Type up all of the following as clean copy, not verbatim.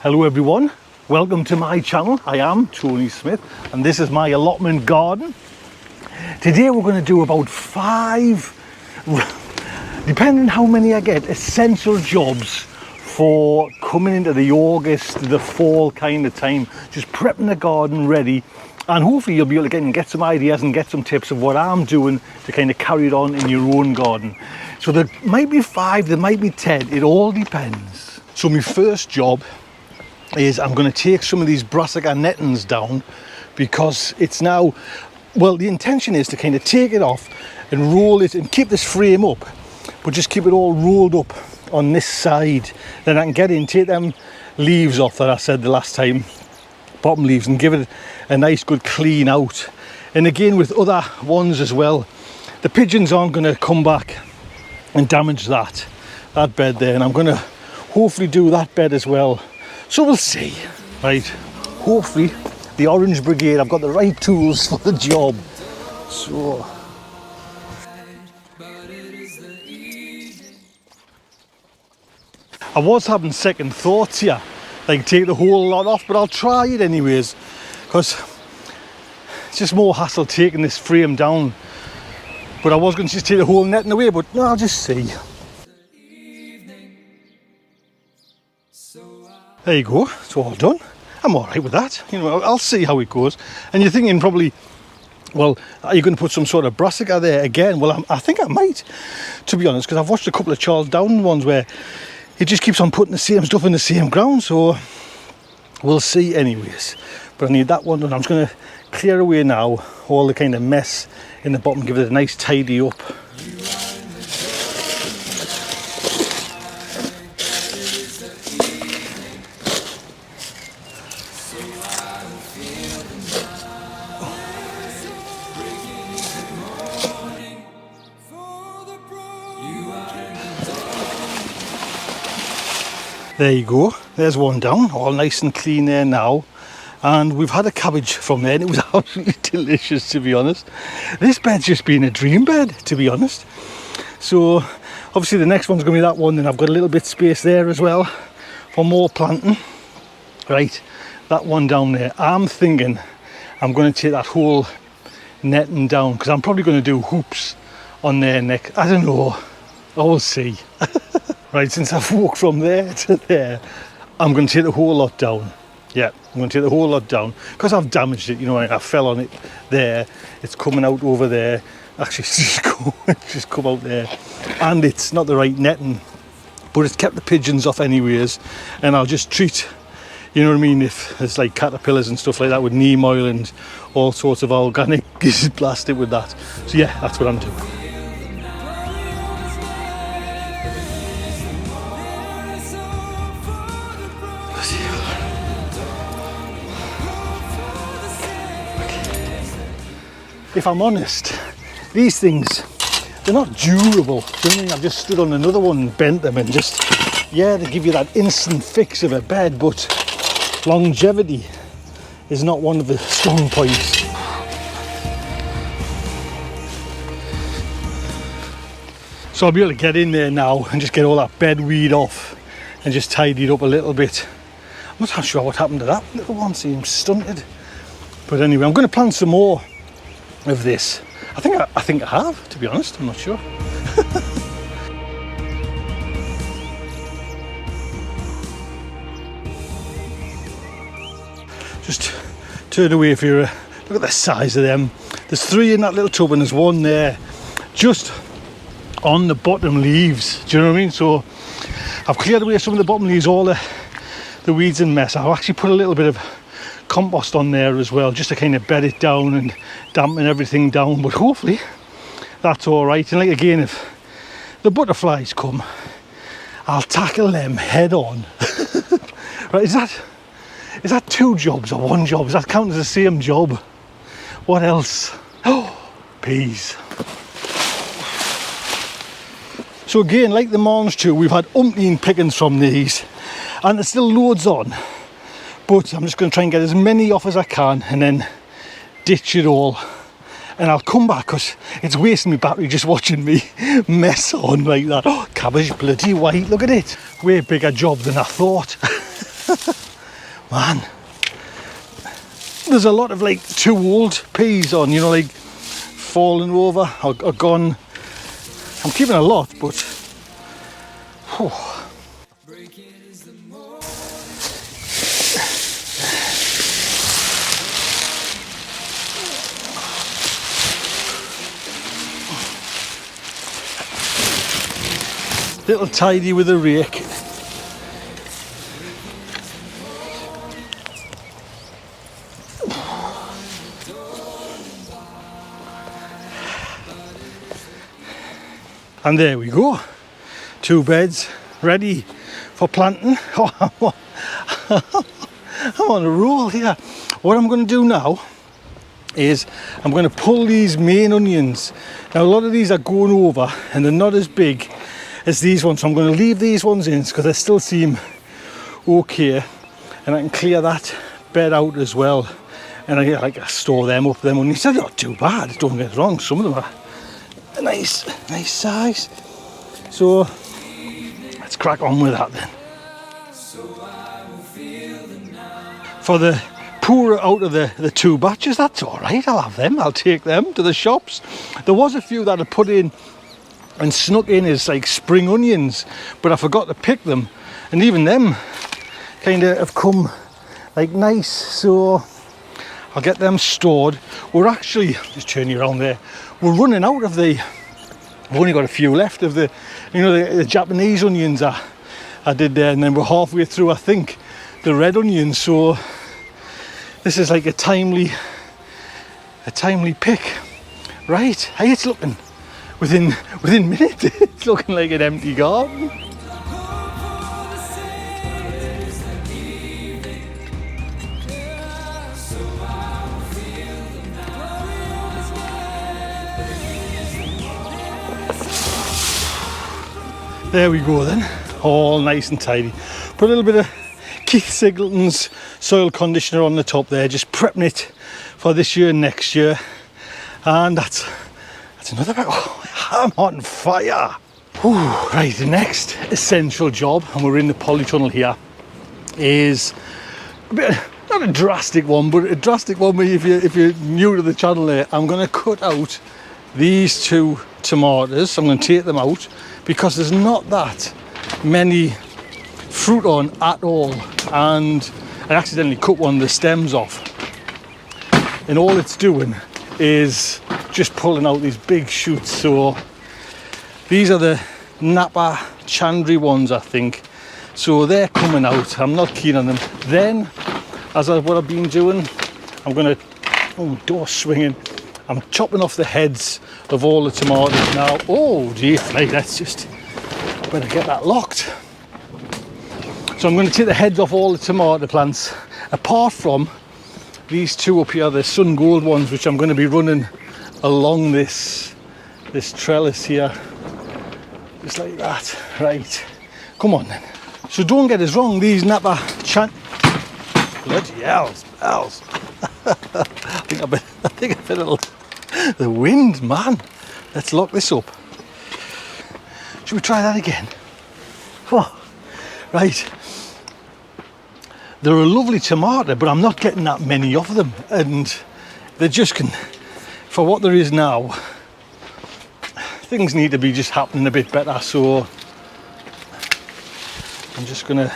Hello everyone, welcome to my channel. I am Tony Smith and this is my allotment garden. Today we're going to do about 5, depending how many I get, essential jobs for coming into the August, the fall kind of time. Just prepping the garden ready, and hopefully you'll be able to get some ideas and get some tips of what I'm doing to kind of carry it on in your own garden. So there might be 5, there might be 10, it all depends. So my first job is I'm going to take some of these brassica nettings down, because it's now, well, the intention is to kind of take it off and roll it and keep this frame up, but just keep it all rolled up on this side. Then I can get in, take them leaves off that I said the last time, bottom leaves, and give it a nice good clean out. And again with other ones as well, the pigeons aren't going to come back and damage that bed there, and I'm going to hopefully do that bed as well. So we'll see. Right, hopefully the Orange Brigade, I've got the right tools for the job. So I was having second thoughts here, like take the whole lot off, but I'll try it anyways, because it's just more hassle taking this frame down. But I was going to just take the whole netting away, but no, I'll just see. There you go, it's all done. I'm all right with that. You know, I'll see how it goes. And you're thinking probably, well, are you going to put some sort of brassica there again? Well, I think I might, to be honest, because I've watched a couple of Charles Dowden ones where it just keeps on putting the same stuff in the same ground. So we'll see anyways. But I need that one done. I'm just going to clear away now all the kind of mess in the bottom, give it a nice tidy up. There you go, there's one down, all nice and clean there now. And we've had a cabbage from there and it was absolutely delicious, to be honest. This bed's just been a dream bed, to be honest. So obviously the next one's going to be that one, and I've got a little bit of space there as well for more planting. Right, that one down there, I'm thinking I'm going to take that whole netting down, because I'm probably going to do hoops on there next. I don't know, I will see. Right, since I've walked from there to there, I'm going to take the whole lot down. Yeah, I'm going to take the whole lot down, because I've damaged it, you know, I fell on it there, it's coming out over there, actually it's just come out there, and it's not the right netting, but it's kept the pigeons off anyways, and I'll just treat, you know what I mean, if there's like caterpillars and stuff like that with neem oil and all sorts of organic, just blast it with that. So yeah, that's what I'm doing. If I'm honest, these things, they're not durable. Do you know what I mean? I've just stood on another one and bent them, and just, yeah, they give you that instant fix of a bed, but longevity is not one of the strong points. So I'll be able to get in there now and just get all that bed weed off and just tidy it up a little bit. I'm not sure what happened to that little one, seems stunted. But anyway, I'm going to plant some more of this. I think I have, to be honest, I'm not sure. Just turn away if you're look at the size of them. There's 3 in that little tub, and there's 1 there just on the bottom leaves. Do you know what I mean? So I've cleared away some of the bottom leaves, all the weeds and mess. I've actually put a little bit of compost on there as well, just to kind of bed it down and dampen everything down, but hopefully that's all right. And like, again, if the butterflies come, I'll tackle them head on. Right, is that 2 jobs or 1 job? Does that count as the same job? What else? Oh, peas. So again, like the Mange 2, we've had umpteen pickings from these, and there's still loads on. But I'm just going to try and get as many off as I can and then ditch it all. And I'll come back, because it's wasting my battery just watching me mess on like that. Oh, cabbage bloody white, look at it. Way bigger job than I thought. Man, there's a lot of like too old peas on, you know, like falling over or gone. I'm keeping a lot, but whew. Little tidy with a rake. And there we go, 2 beds ready for planting. Oh, I'm on a roll here. What I'm going to do now is I'm going to pull these main onions. Now a lot of these are going over and they're not as big as these ones, so I'm going to leave these ones in because they still seem okay, and I can clear that bed out as well, and I store them up. Them onions, they're not too bad, don't get it wrong, some of them are a nice size. So let's crack on with that then. For the poorer out of the 2 batches, that's all right, I'll have them, I'll take them to the shops. There was a few that I put in and snuck in as like spring onions, but I forgot to pick them, and even them kind of have come like nice, so I'll get them stored. We're actually, just turn you around there, we're running out of the, we've only got a few left of the, you know, the Japanese onions I did there, and then we're halfway through, I think, the red onions, so this is like a timely pick. Right, how it's looking within minutes. It's looking like an empty garden. There we go then, all nice and tidy. Put a little bit of Keith Singleton's soil conditioner on the top there, just prepping it for this year and next year. And that's another bag. Oh, I'm on fire. Whew, right, the next essential job, and we're in the polytunnel here, is a bit, not a drastic one, but a drastic one if you're new to the channel there. I'm going to cut out these 2 tomatoes. I'm going to take them out because there's not that many fruit on at all, and I accidentally cut one of the stems off, and all it's doing is just pulling out these big shoots. So these are the Napa Chandri ones, I think, so they're coming out. I'm not keen on them. Then, what I've been doing, I'm gonna, door swinging, I'm chopping off the heads of all the tomatoes now. Oh dear, right, that's just, better get that locked. So I'm going to take the heads off all the tomato plants, apart from these 2 up here, the Sun Gold ones, which I'm going to be running along this trellis here, just like that. Right, come on then. So don't get us wrong, these Napa bloody hell, smells. I think I better the wind, man. Let's lock this up. Should we try that again? Oh, right. They're a lovely tomato, but I'm not getting that many of them, and they just can, for what there is now, things need to be just happening a bit better. So I'm just gonna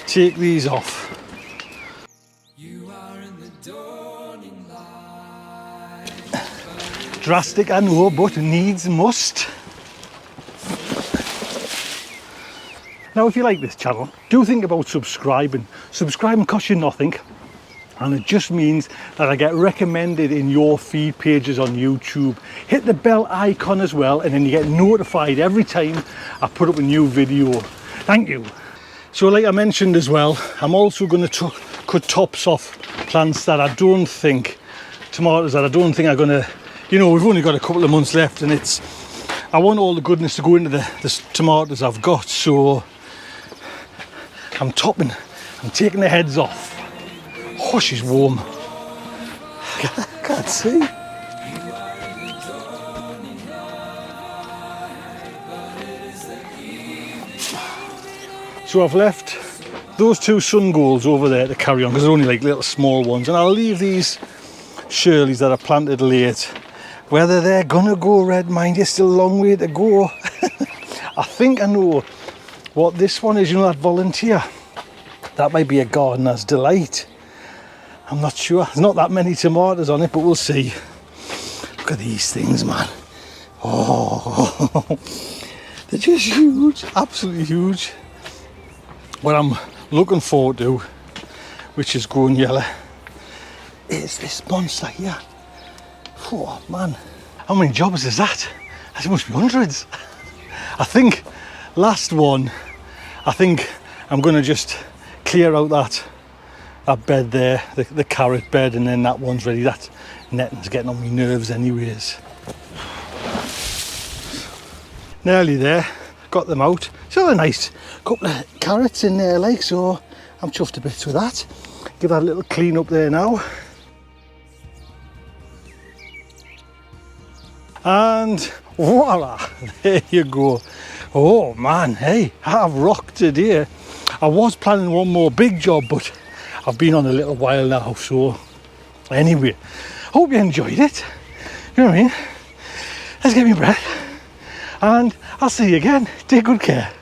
take these off. Drastic, I know, but needs must. Now, if you like this channel, do think about subscribing. Subscribing costs you nothing, and it just means that I get recommended in your feed pages on YouTube. Hit the bell icon as well, and then you get notified every time I put up a new video. Thank you. So like I mentioned as well, I'm also going to cut tops off plants that I don't think, tomatoes that I don't think are going to, you know, we've only got a couple of months left, and I want all the goodness to go into the tomatoes I've got, so I'm taking the heads off. Oh, she's warm. I can't see. So I've left those two sun goals over there to carry on, because they're only like little small ones, and I'll leave these Shirleys that are planted late. Whether they're gonna go red, mind you, still a long way to go. I think I know what this one is. You know that volunteer? That might be a gardener's delight. I'm not sure. There's not that many tomatoes on it, but we'll see. Look at these things, man. Oh, they're just huge, absolutely huge. What I'm looking forward to, which is going yellow, is this monster here. Oh man, how many jobs is that? There must be hundreds. I think last one, I think I'm going to just clear out that bed there, the carrot bed, and then that one's ready. That netting's getting on my nerves anyways. Nearly there, got them out. So a nice couple of carrots in there, like, so I'm chuffed to bits with that. Give that a little clean up there now. And voila, there you go. Oh man, hey, I've rocked today. I was planning one more big job, but I've been on a little while now, so anyway, hope you enjoyed it. You know what I mean? Let's get me breath, and I'll see you again. Take good care.